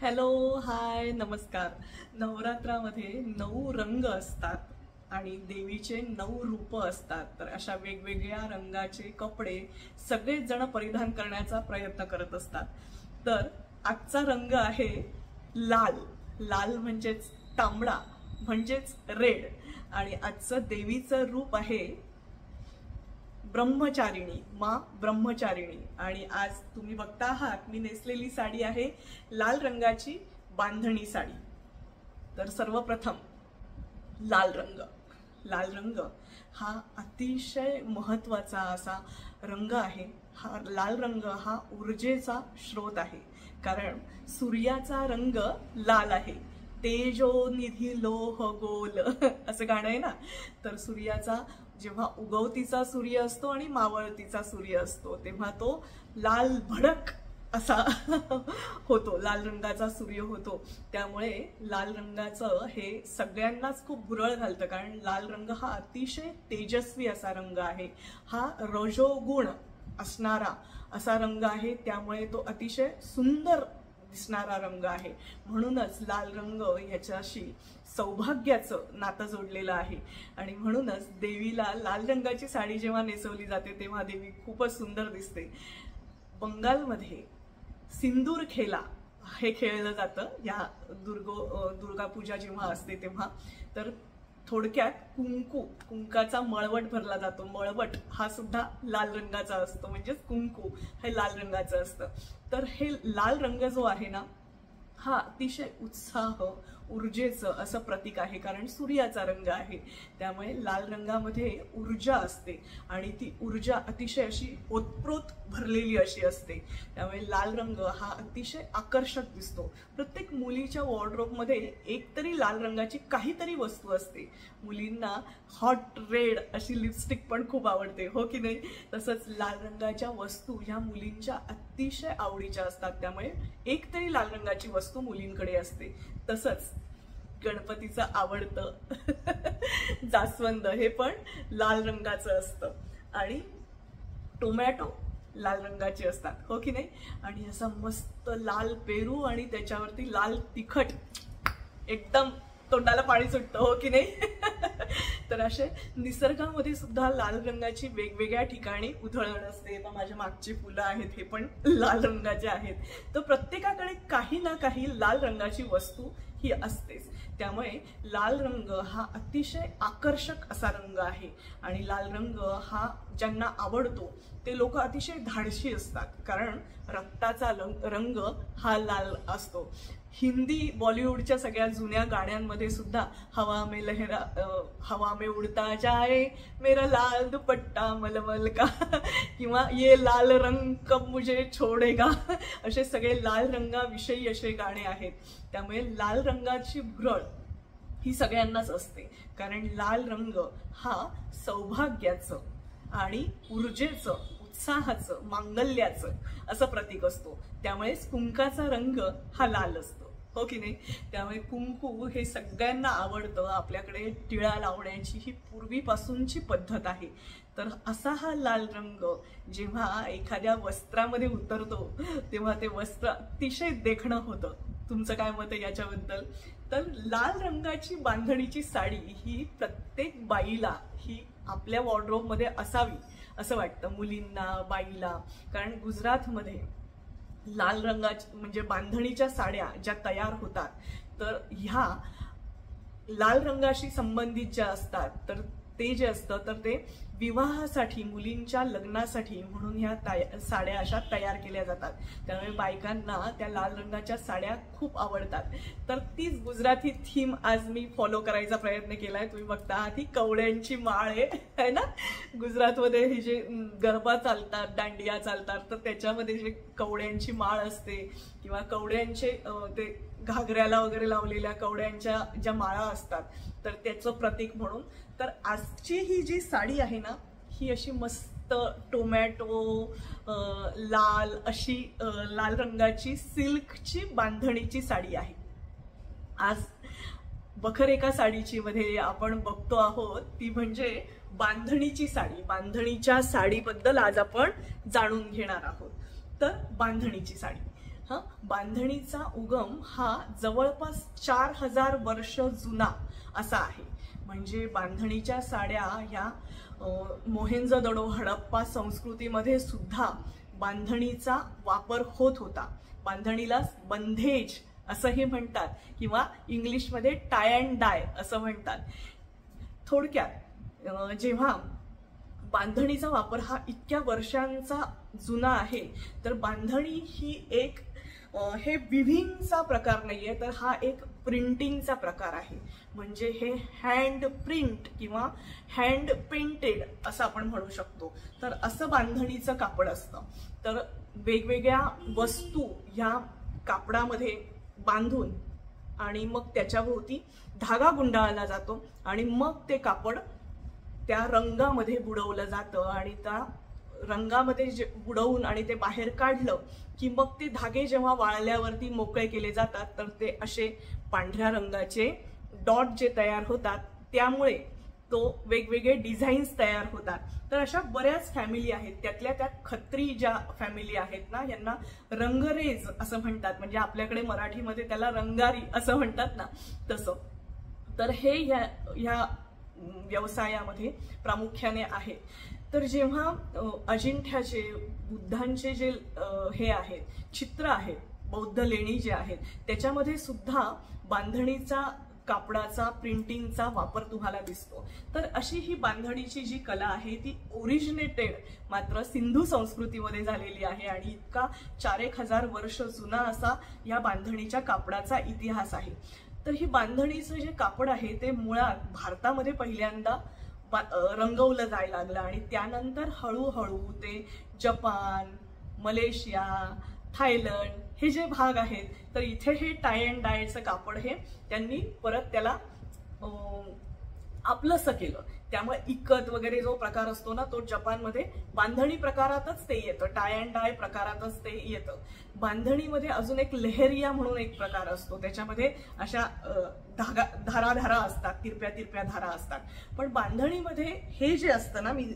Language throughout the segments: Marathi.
हॅलो, हाय, नमस्कार. नवरात्रामध्ये 9 रंग असतात आणि देवीचे 9 रूप असतात. तर अशा वेगवेगळ्या रंगाचे कपडे सगळेच जण परिधान करण्याचा प्रयत्न करत असतात. तर आजचा रंग आहे लाल. लाल म्हणजेच तांबडा, म्हणजेच रेड. आणि आजचं देवीचं रूप आहे ब्रह्मचारिणी, माँ ब्रह्मचारिणी. आणि आज तुम्ही बघता आहात मी नेसलेली साडी आहे लाल रंगाची बांधणी साडी. तर सर्वप्रथम लाल रंग. लाल रंग हा अतिशय महत्वाचा असा रंग आहे. हा लाल रंग हा ऊर्जेचा स्रोत आहे, कारण सूर्याचा रंग लाल आहे. तेजो निधी लोह गोल असं गाणं आहे ना. तर सूर्याचा जेव्हा उगवतीचा सूर्य असतो आणि मावळतीचा सूर्य असतो तेव्हा तो लाल भडक असा होतो, लाल रंगाचा सूर्य होतो. त्यामुळे लाल रंगाचं हे सगळ्यांनाच खूप भुरळ घालतं, कारण लाल रंग हा अतिशय तेजस्वी असा रंग आहे. हा रजोगुण असणारा असा रंग आहे, त्यामुळे तो अतिशय सुंदर दिसणारा रंग आहे. म्हणूनच लाल रंग याच्याशी सौभाग्याचं नातं जोडलेलं आहे. आणि म्हणूनच देवीला लाल रंगाची साडी जेव्हा नेसवली जाते तेव्हा देवी खूपच सुंदर दिसते. बंगालमध्ये सिंदूर खेला हे खेळलं जातं या दुर्गा पूजा जेव्हा असते तेव्हा. तर थोडक्यात कुंकाचा मळवट भरला जातो. मळवट हा सुद्धा लाल रंगाचा असतो, म्हणजेच कुंकू हे लाल रंगाचं असतं. तर हे लाल रंग जो आहे ना, हा अतिशय उत्साह, ऊर्जेचं असं प्रतीक आहे, कारण सूर्याचा रंग आहे. त्यामुळे लाल रंगामध्ये ऊर्जा असते आणि ती ऊर्जा अतिशय अशी ओतप्रोत भरलेली अशी असते. त्यामुळे लाल रंग हा अतिशय आकर्षक दिसतो. प्रत्येक मुलीच्या वॉर्डरोबमध्ये एकतरी लाल रंगाची काहीतरी वस्तू असते. मुलींना हॉट रेड अशी लिपस्टिक पण खूप आवडते, हो की नाही? तसंच लाल रंगाच्या वस्तू ह्या मुलींच्या अतिशय आवडीच्या असतात. त्यामुळे एकतरी लाल रंगाची वस्तू मुलींकडे असते. तसंच गणपतीचं आवडतं जास्वंद हे पण लाल रंगाचं असतं. आणि टोमॅटो लाल रंगाचे असतात, हो की नाही? आणि असा मस्त लाल पेरू आणि त्याच्यावरती लाल तिखट, एकदम तोंडाला पाणी सुटतं, हो की नाही? तर असे निसर्गामध्ये सुद्धा लाल रंगाची वेगवेगळ्या ठिकाणी उधळण असते. आता माझ्या मागची फुलं आहेत हे पण लाल रंगाचे आहेत. तर प्रत्येकाकडे काही ना काही लाल रंगाची वस्तू ही असतेच. त्यामुळे लाल रंग हा अतिशय आकर्षक असा रंग आहे. आणि लाल रंग हा ज्यांना आवडतो ते लोक अतिशय धाडशी असतात, कारण रक्ताचा रंग हा लाल असतो. हिंदी बॉलिवूडच्या सगळ्या जुन्या गाण्यांमध्ये सुद्धा हवा में उडता जाए मेरा लाल दुपट्टा मलमल का किंवा ये लाल रंग कब मुझे छोडेगा असे सगळे लाल रंगाविषयी असे गाणे आहेत. त्यामुळे लाल रंगाची भुरळ ही सगळ्यांनाच असते, कारण लाल रंग हा सौभाग्याचं आणि ऊर्जेचं, उत्साहाचं, मांगल्याचं असं प्रतीक असतो. त्यामुळे कुंकाचा रंग हा लाल असतो, हो की नाही? त्यामुळे कुंकू हे सगळ्यांना आवडतं. आपल्याकडे टिळा लावण्याची ही पूर्वीपासूनची पद्धत आहे. तर असा हा लाल रंग जेव्हा एखाद्या वस्त्रामध्ये उतरतो तेव्हा ते वस्त्र अतिशय देखणं होतं. तुमचं काय मत आहे याच्याबद्दल? तर लाल रंगाची बांधणीची साडी ही प्रत्येक बाईला ही आपल्या वॉर्डरोबमध्ये असावी असं वाटतं, मुलींना, बाईला. कारण गुजरातमध्ये लाल रंगाची म्हणजे बांधणीच्या साड्या ज्या तयार होतात तर ह्या लाल रंगाशी संबंधित ज्या असतात, तर ते जे असतं तर ते विवाहासाठी, मुलींच्या लग्नासाठी म्हणून ह्या साड्या अशा तयार केल्या जातात. त्यामुळे बायकांना त्या लाल रंगाच्या साड्या खूप आवडतात. तर तीच गुजराती थीम आज मी फॉलो करायचा प्रयत्न केलाय. तुम्ही बघता आहात ही कवड्यांची माळ आहे ना. गुजरातमध्ये हे जे गरबा चालतात, दांडिया चालतात, तर त्याच्यामध्ये जे कवड्यांची माळ असते किंवा कवड्यांचे ते घागऱ्याला वगैरे लावलेल्या कवड्यांच्या ज्या माळा असतात, तर त्याचं प्रतीक म्हणून. तर आजची ही जी साडी आहे ना, ही अशी मस्त टोमॅटो लाल अशी लाल रंगाची सिल्कची बांधणीची साडी आहे. आज बखर एका साडीची मध्ये आपण बघतो आहोत, ती म्हणजे बांधणीची साडी. बांधणीच्या साडीबद्दल आज आपण जाणून घेणार आहोत. तर बांधणीची साडी बांधणीचा उगम हा जवळपास 4000 वर्ष जुना असा आहे. म्हणजे बांधणीच्या साड्या ह्या मोहेंजोदडो हडप्पा संस्कृतीमध्ये सुद्धा बांधणीचा वापर होत होता. बांधणीला बंधेज असंही म्हणतात किंवा इंग्लिशमध्ये टाय अँड डाय असं म्हणतात. थोडक्यात जेव्हा बांधणीचा वापर हा इतक्या वर्षांचा जुना आहे, तर बांधणी ही एक हे विव्हिंगचा प्रकार नाहीये, तर हा एक प्रिंटिंगचा प्रकार आहे. म्हणजे हे हँड प्रिंट किंवा हँड पेंटेड असं आपण म्हणू शकतो. तर असं बांधणीचं कापड असतं. तर वेगवेगळ्या वस्तू ह्या कापडामध्ये बांधून आणि मग त्याच्याभोवती धागा गुंडाळला जातो आणि मग ते कापड त्या रंगामध्ये बुडवलं जातं आणि त्या रंगामध्ये बुडवून आणि ते बाहेर काढलं की मग ते धागे जेव्हा वाळल्यावरती मोकळे केले जातात, तर ते असे पांढऱ्या रंगाचे डॉट जे तयार होतात, त्यामुळे तो वेगवेगळे डिझाईन्स तयार होतात. तर अशा बऱ्याच फॅमिली आहेत. त्यातल्या त्यात खत्री ज्या फॅमिली आहेत ना, यांना रंगरेज असं म्हणतात. म्हणजे आपल्याकडे मराठीमध्ये त्याला रंगारी असं म्हणतात ना, तसं. तर हे ह्या व्यवसायामध्ये प्रामुख्याने आहे. तर जेव्हा अजिंठ्याचे बुद्धांचे जे हे आहेत चित्र आहेत, बौद्ध लेणी जे आहेत, त्याच्यामध्ये सुद्धा बांधणीचा कापडाचा प्रिंटिंगचा वापर तुम्हाला दिसतो. तर अशी ही बांधणीची जी कला आहे ती ओरिजिनेटेड मात्र सिंधू संस्कृतीमध्ये झालेली आहे आणि इतका 4000 वर्ष जुना असा या बांधणीच्या कापडाचा इतिहास आहे. तर ही बांधणीचं जे कापड आहे ते मुळात भारतामध्ये पहिल्यांदा रंगवलं जायला लागलं आणि त्यानंतर हळूहळू ते जपान, मलेशिया, थायलंड हे जे भाग आहेत, तर इथे हे टाय अँड डायचं कापड हे त्यांनी परत त्याला आपलंसं केलं. त्यामुळे इकत वगैरे जो प्रकार असतो ना, तो जपानमध्ये बांधणी प्रकारातच ते येतं, टाय अँड डाय प्रकारातच ते येतं. बांधणीमध्ये अजून एक लेहरिया म्हणून एक प्रकार असतो. त्याच्यामध्ये अशा धारा असतात, तिरप्या धारा असतात. पण बांधणीमध्ये हे जे असतं ना, मी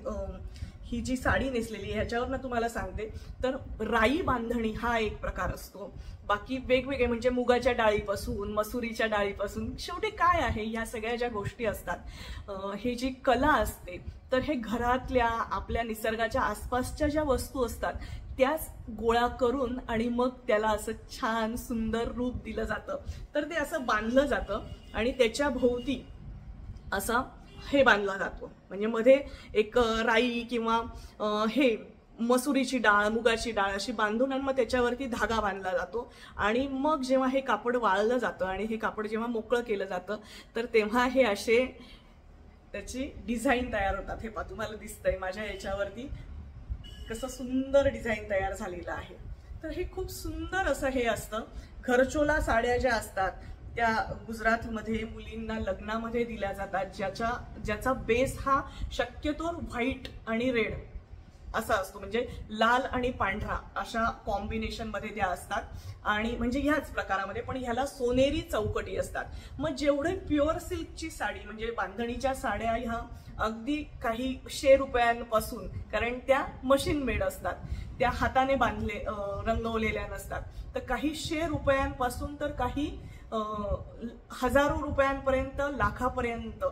ही जी साडी नेसलेली ह्याच्यावर ना तुम्हाला सांगते, तर राई बांधणी हा एक प्रकार असतो. बाकी वेगवेगळे म्हणजे मुगाच्या डाळीपासून, मसुरीच्या डाळीपासून, शेवटी काय आहे ह्या सगळ्या ज्या गोष्टी असतात, हे जी कला असते, तर हे घरातल्या आपल्या निसर्गाच्या आसपासच्या ज्या वस्तू असतात त्याच गोळा करून आणि मग त्याला असं छान सुंदर रूप दिलं जातं. तर ते असं बांधलं जातं आणि त्याच्या भोवती असा हे बांधला जातो. म्हणजे मध्ये एक राई किंवा हे मसुरीची डाळ, मुगाची डाळ अशी बांधून आणि मग त्याच्यावरती धागा बांधला जातो आणि मग जेव्हा हे कापड वाळलं जातं आणि हे कापड जेव्हा मोकळं केलं जातं, तर तेव्हा हे असे त्याची डिझाईन तयार होतात. हे पहा, तुम्हाला दिसतंय माझ्या याच्यावरती कसं सुंदर डिझाईन तयार झालेलं आहे. तर हे खूप सुंदर असं हे असतं. घरचोला साड्या ज्या असतात त्या गुजरातमध्ये मुलींना लग्नामध्ये दिल्या जातात, ज्याचा बेस हा शक्यतो व्हाईट आणि रेड असा असतो. म्हणजे लाल आणि पांढरा अशा कॉम्बिनेशन मध्ये त्या असतात आणि म्हणजे ह्याच प्रकारामध्ये, पण ह्याला सोनेरी चौकटी असतात. मग जेवढे प्युअर सिल्कची साडी म्हणजे बांधणीच्या साड्या ह्या अगदी काही 100 रुपयांपासून, कारण त्या मशीन मेड असतात, त्या हाताने रंगवलेल्या नसतात, तर काही 100 रुपयांपासून तर काही हजारो रुपयांपर्यंत, लाखापर्यंत,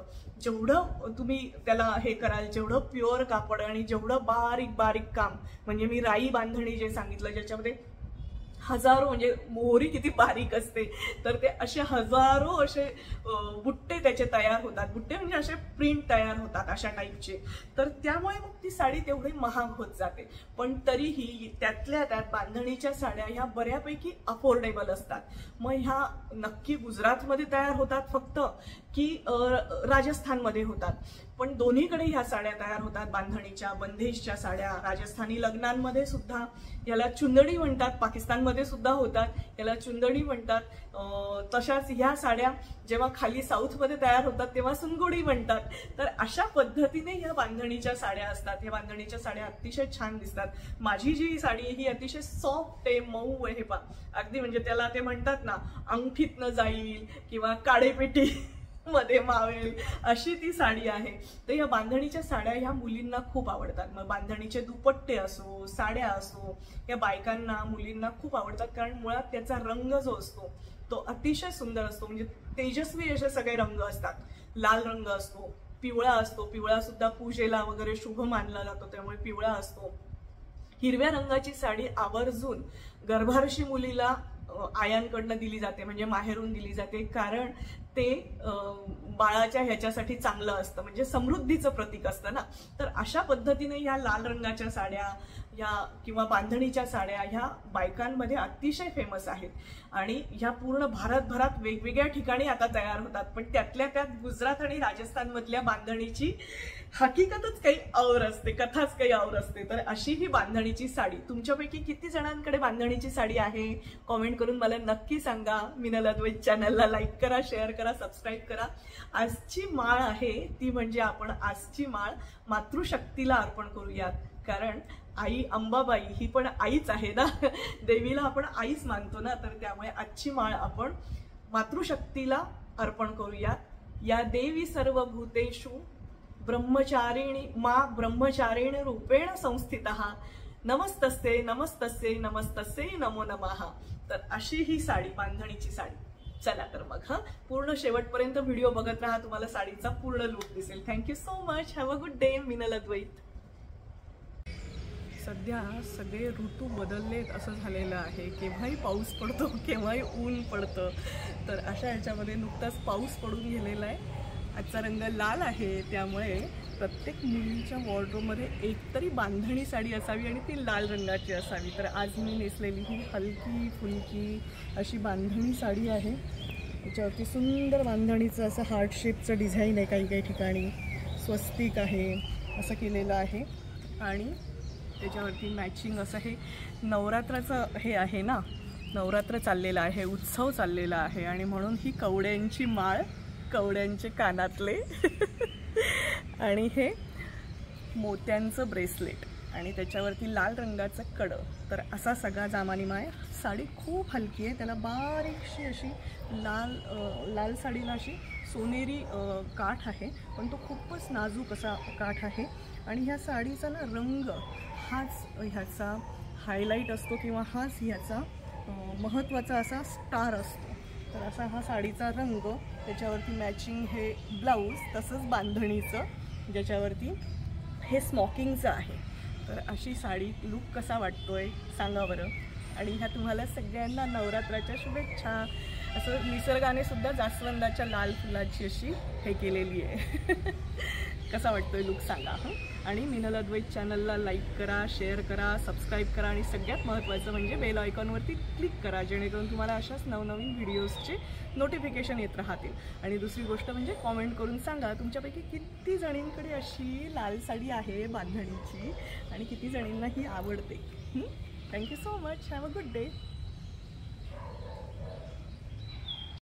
जेवढं तुम्ही त्याला हे कराल, जेवढं प्युअर कापड आणि जेवढं बारीक बारीक काम, म्हणजे मी राई बांधणी जे सांगितलं ज्याच्यामध्ये हजारो, म्हणजे मोहरी किती बारीक असते, तर ते असे हजारो असे बुट्टे त्याचे तयार होतात. बुट्टे म्हणजे असे प्रिंट तयार होतात अशा टाईपचे. तर त्यामुळे मग ती साडी तेवढी महाग होत जाते. पण तरीही त्यातल्या त्यात बांधणीच्या साड्या ह्या बऱ्यापैकी अफोर्डेबल असतात. मग ह्या नक्की गुजरातमध्ये तयार होतात फक्त की राजस्थानमध्ये होतात? पण दोन्हीकडे ह्या साड्या तयार होतात. बांधणीच्या, बंदेजच्या साड्या राजस्थानी लग्नांमध्ये सुद्धा, याला चुंदडी म्हणतात. पाकिस्तानमध्ये सुद्धा होतात, याला चुंदडी म्हणतात. तशाच ह्या साड्या जेव्हा खाली साऊथमध्ये तयार होतात तेव्हा सुनगोडी म्हणतात. तर अशा पद्धतीने ह्या बांधणीच्या साड्या असतात. ह्या बांधणीच्या साड्या अतिशय छान दिसतात. माझी जी साडी आहे ही अतिशय सॉफ्ट आहे, मऊ आहे. अगदी म्हणजे त्याला ते म्हणतात ना, अंगठीत न जाईल किंवा काळेपेटी मध्ये मावेल अशी ती साडी आहे. तर या बांधणीच्या साड्या ह्या मुलींना खूप आवडतात. मग बांधणीचे दुपट्टे असो, साड्या असो, या बायकांना मुलींना खूप आवडतात. कारण मुळात त्याचा रंग जो असतो तो अतिशय सुंदर असतो. म्हणजे तेजस्वी असे सगळे रंग असतात. लाल रंग असतो, पिवळा असतो, पिवळा सुद्धा पूजेला वगैरे शुभ मानला जातो त्यामुळे पिवळा असतो. हिरव्या रंगाची साडी आवर्जून गर्भारशी मुलीला आयांकडनं दिली जाते, म्हणजे माहेरून दिली जाते. कारण ते बाळाच्या ह्याच्यासाठी चांगलं असतं, म्हणजे समृद्धीचं प्रतीक असतं ना. तर अशा पद्धतीने ह्या लाल रंगाच्या साड्या ह्या किंवा बांधणीच्या साड्या ह्या बायकांमध्ये अतिशय फेमस आहेत. आणि ह्या पूर्ण भारतभरात वेगवेगळ्या ठिकाणी आता तयार होतात. पण त्यातल्या त्यात गुजरात आणि राजस्थान मधल्या बांधणीची हकीकतच काही और असते, कथाच काही और असते. तर अशी ही बांधणीची साडी, तुमच्यापैकी किती जणांकडे बांधणीची साडी आहे कॉमेंट करून मला नक्की सांगा. मिनल अद्वैत चॅनलला लाईक करा, शेअर करा, सबस्क्राईब करा. आजची माळ आहे ती म्हणजे आपण आजची माळ मातृशक्तीला अर्पण करूयात. कारण आई अंबाबाई ही पण आईच आहे ना, देवीला आपण आईच मानतो ना. तर त्यामुळे आजची माळ आपण मातृशक्तीला अर्पण करूयात. या देवी सर्व भूतेषु ब्रह्मचारिणी मा ब्रह्मचारिण रूपेण संस्थितः नमस्तस्ये नमस्तस्ये नमस्तस्ये नमो नमः. तर अशी ही साडी, बांधणीची साडी. चला तर मग पूर्ण शेवटपर्यंत व्हिडिओ बघत राहा, तुम्हाला साडीचा पूर्ण लुक दिसेल. Thank you so much. Have a good day. Minal Advait. सध्या सगळे ऋतू बदललेत असं झालेलं आहे. केव्हाही पाऊस पडतो, केव्हाही ऊन पडतं. तर अशा ह्याच्यामध्ये नुकताच पाऊस पडून गेलेला आहे. आजचा रंग लाल आहे, त्यामुळे प्रत्येक मुलींच्या वॉर्डरोबमध्ये एकतरी बांधणी साडी असावी आणि ती लाल रंगाची असावी. तर आज मी नेसलेली ही हलकी फुलकी अशी बांधणी साडी आहे. त्याच्यावरती सुंदर बांधणीचं असं हार्ट शेपचं डिझाईन आहे, काही काही ठिकाणी स्वस्तिक आहे असं केलेलं आहे. आणि त्याच्यावरती मॅचिंग असं हे नवरात्राचं हे आहे ना, नवरात्र चाललेलं आहे, उत्सव चाललेला आहे. आणि म्हणून ही कवड्यांची माळ, कवड्यांचे कानातले आणि हे मोत्यांचं ब्रेसलेट आणि त्याच्यावरती लाल रंगाचं कडं. तर असा सगळा जामानिमा आहे. साडी खूप हलकी आहे, त्याला बारीकशी अशी लाल साडीला अशी सोनेरी काठ आहे, पण तो खूपच नाजूक असा काठ आहे. आणि ह्या साडीचा ना रंग हाच ह्याचा हायलाईट असतो किंवा हाच ह्याचा महत्त्वाचा असा स्टार असतो. तर असा हा साडीचा रंग, त्याच्यावरती मॅचिंग हे ब्लाऊज, तसंच बांधणीचं ज्याच्यावरती हे स्मॉकिंगचं आहे. तर अशी साडी लूक कसा वाटतोय सांगा बरं. आणि ह्या तुम्हाला सगळ्यांना नवरात्राच्या शुभेच्छा. असं निसर्गाने सुद्धा जास्वंदाच्या लाल फुलाची अशी हे केलेली आहे. कसा वाटतोय लुक सांगा. आणि मिनल अद्वैत चॅनलला लाईक करा, शेअर करा, सबस्क्राईब करा आणि सगळ्यात महत्त्वाचं म्हणजे बेल आयकॉनवरती क्लिक करा, जेणेकरून तुम्हाला अशाच नवनवीन व्हिडिओजचे नोटिफिकेशन येत राहतील. आणि दुसरी गोष्ट म्हणजे कॉमेंट करून सांगा तुमच्यापैकी किती जणींकडे अशी लाल साडी आहे बांधणीची आणि किती जणींना ही आवडते. Thank you so much. Have a good day.